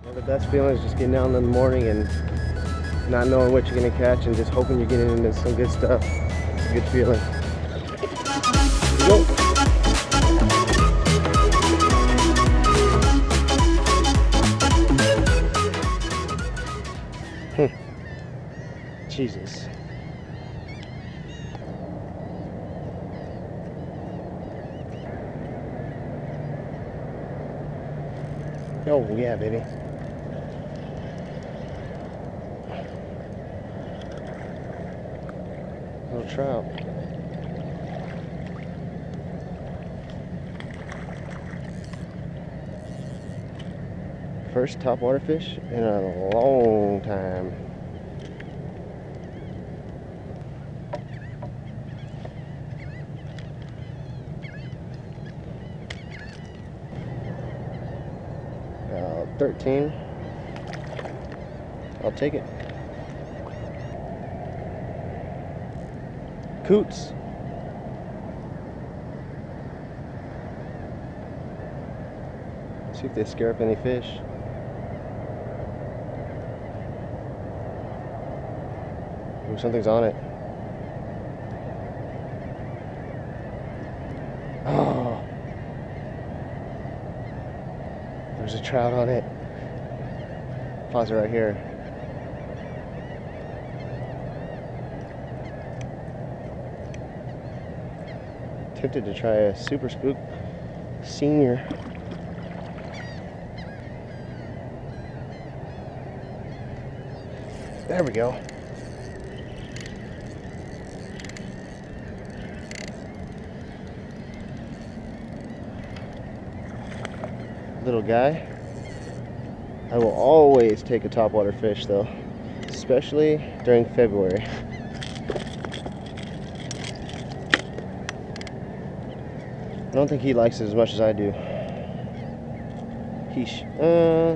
Yeah, the best feeling is just getting out in the morning and not knowing what you're gonna catch and just hoping you're getting into some good stuff. It's a good feeling. Go. Jesus. Oh yeah, baby. Little trout. First topwater fish in a long time. Uh, 13. I'll take it. Coots. See if they scare up any fish. Ooh, something's on it. Oh, there's a trout on it. Pause it right here. Tempted to try a Super Spook Senior. There we go. Little guy. I will always take a topwater fish though, especially during February. I don't think he likes it as much as I do. I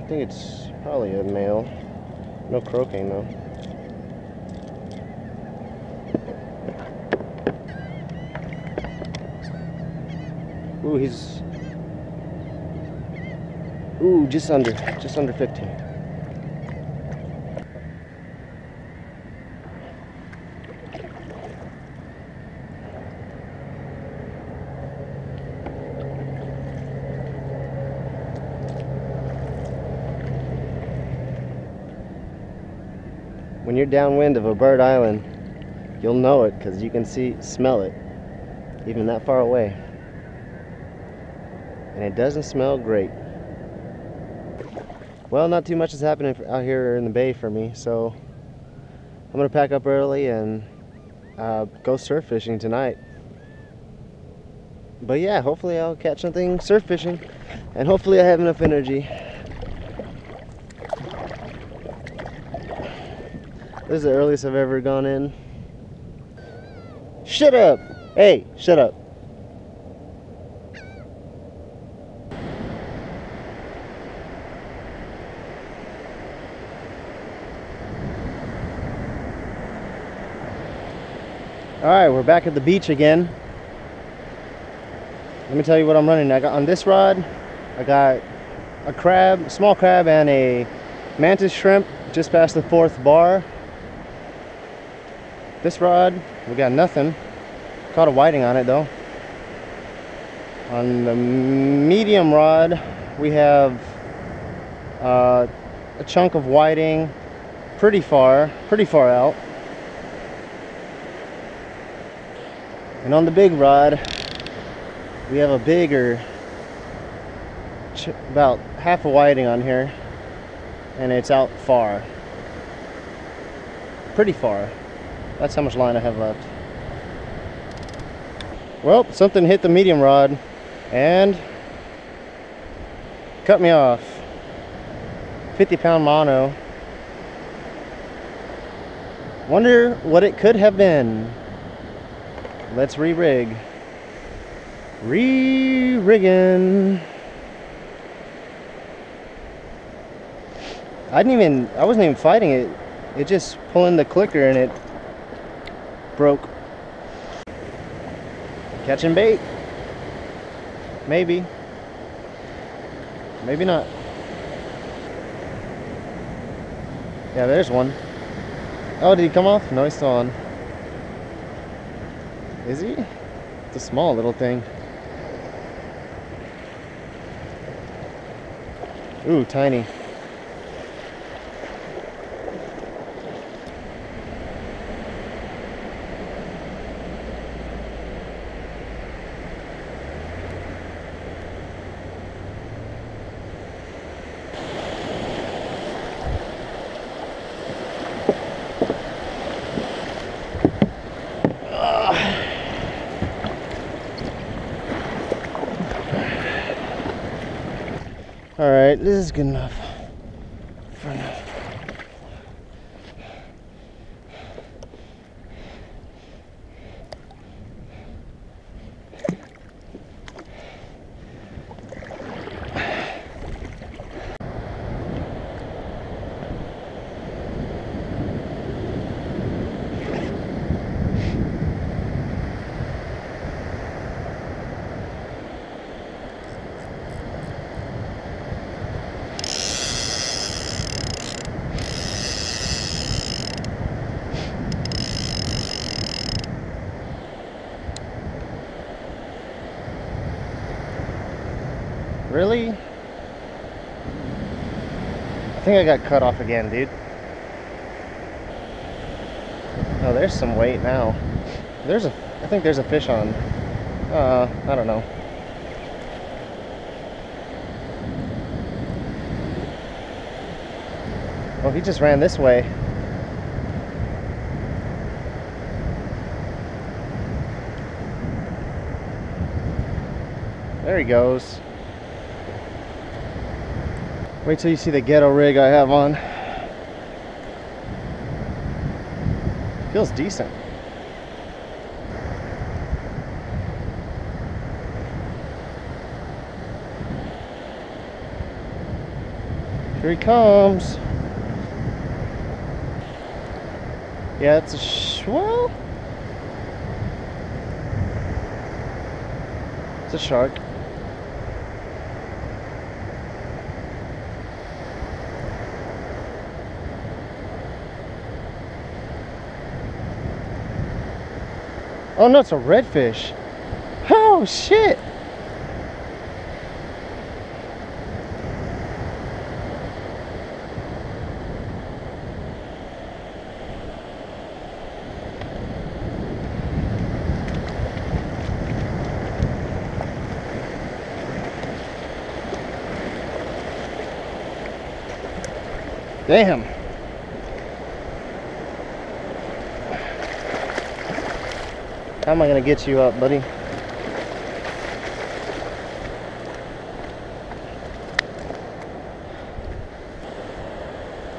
think it's probably a male. No croaking though. Ooh, he's just under 15. When you're downwind of a bird island, you'll know it because you can smell it, even that far away. And it doesn't smell great. Well, not too much is happening out here in the bay for me, so I'm gonna pack up early and go surf fishing tonight. But yeah, hopefully I'll catch something surf fishing, and hopefully I have enough energy. This is the earliest I've ever gone in. Shut up! Hey, shut up. Alright, we're back at the beach again. Let me tell you what I'm running. I got on this rod, I got a crab, a small crab, and a mantis shrimp just past the 4th bar. This rod, we got nothing. Caught a whiting on it though. On the medium rod, we have a chunk of whiting pretty far out. And on the big rod, we have a bigger, about half a whiting on here, and it's out far. Pretty far. That's how much line I have left. Well, something hit the medium rod and cut me off. 50-pound mono. Wonder what it could have been. Let's re-rig. Re-rigging. I wasn't even fighting it. It just pulling the clicker and it broke. Catching bait. Maybe. Maybe not. Yeah, there's one. Oh, did he come off? No, he's still on. Is he? It's a small little thing. Ooh, tiny. All right, this is good enough for now. Really? I think I got cut off again, dude. Oh, there's some weight now. I think there's a fish on. I don't know. Oh, he just ran this way. There he goes. Wait till you see the ghetto rig I have on. Feels decent. Here he comes. Yeah, it's a well, it's a shark. Oh no, it's a redfish. Oh shit. Damn. How am I gonna get you up, buddy?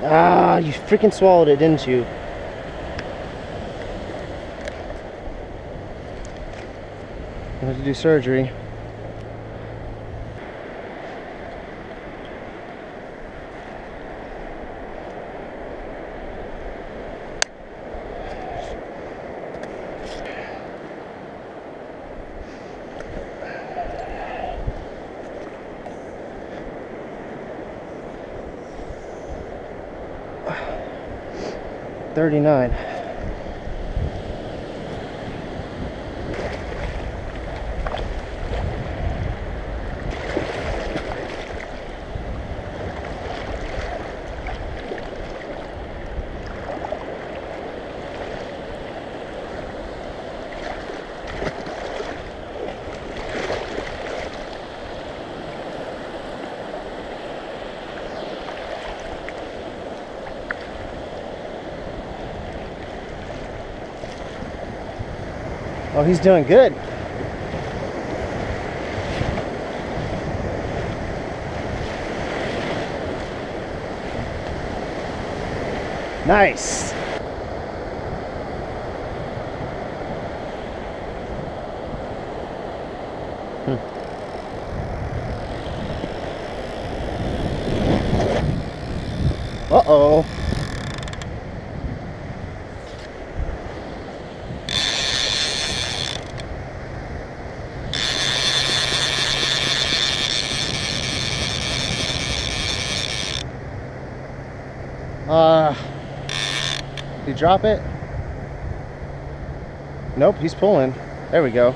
Ah, you freaking swallowed it, didn't you? I have to do surgery. $39. Oh, he's doing good. Nice. Uh-oh. Did you drop it? Nope, he's pulling. There we go.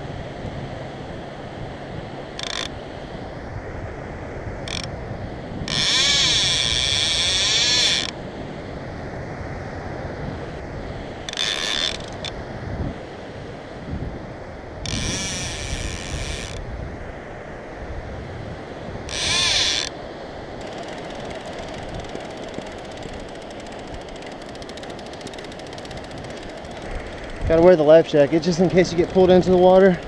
Gotta wear the life jacket just in case you get pulled into the water.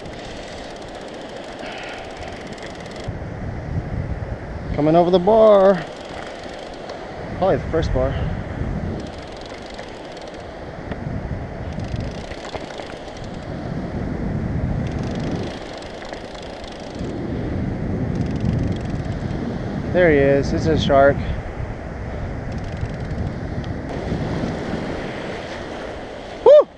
Coming over the bar. Probably the first bar. There he is. It's a shark. Woo!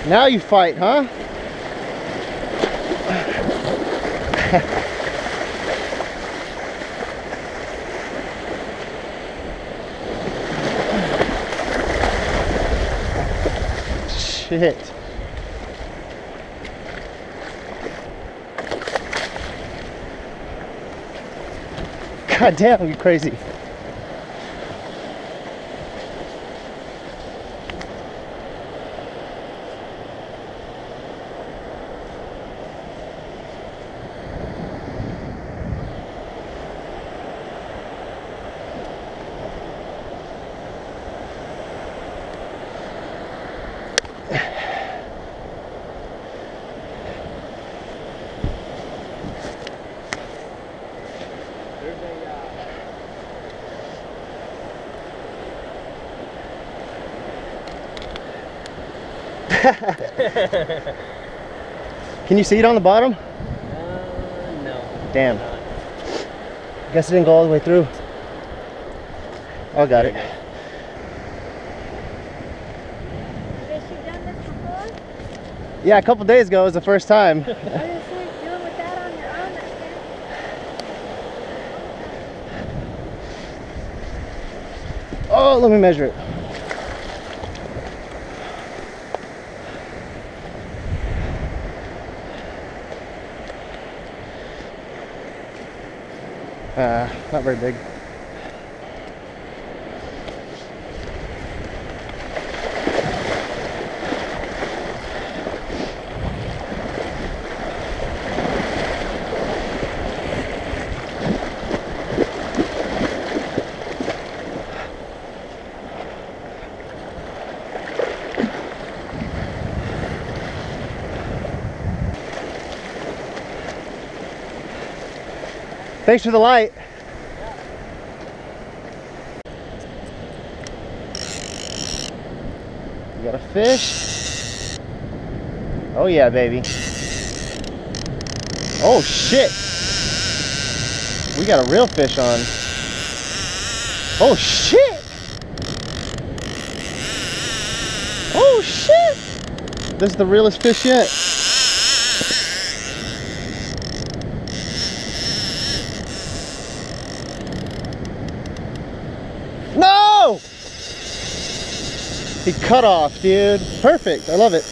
Now you fight, huh? Shit. God damn, you crazy. Can you see it on the bottom? No. Damn. Guess it didn't go all the way through. Oh, got it. Has she done this before? Yeah, a couple days ago was the first time. I was just like, dealing with that on your own, that's it. Oh, let me measure it. Not very big. Thanks for the light. You got a fish? Oh yeah, baby. Oh shit. We got a real fish on. Oh shit. Oh shit. This is the realest fish yet. No! He cut off, dude. Perfect. I love it.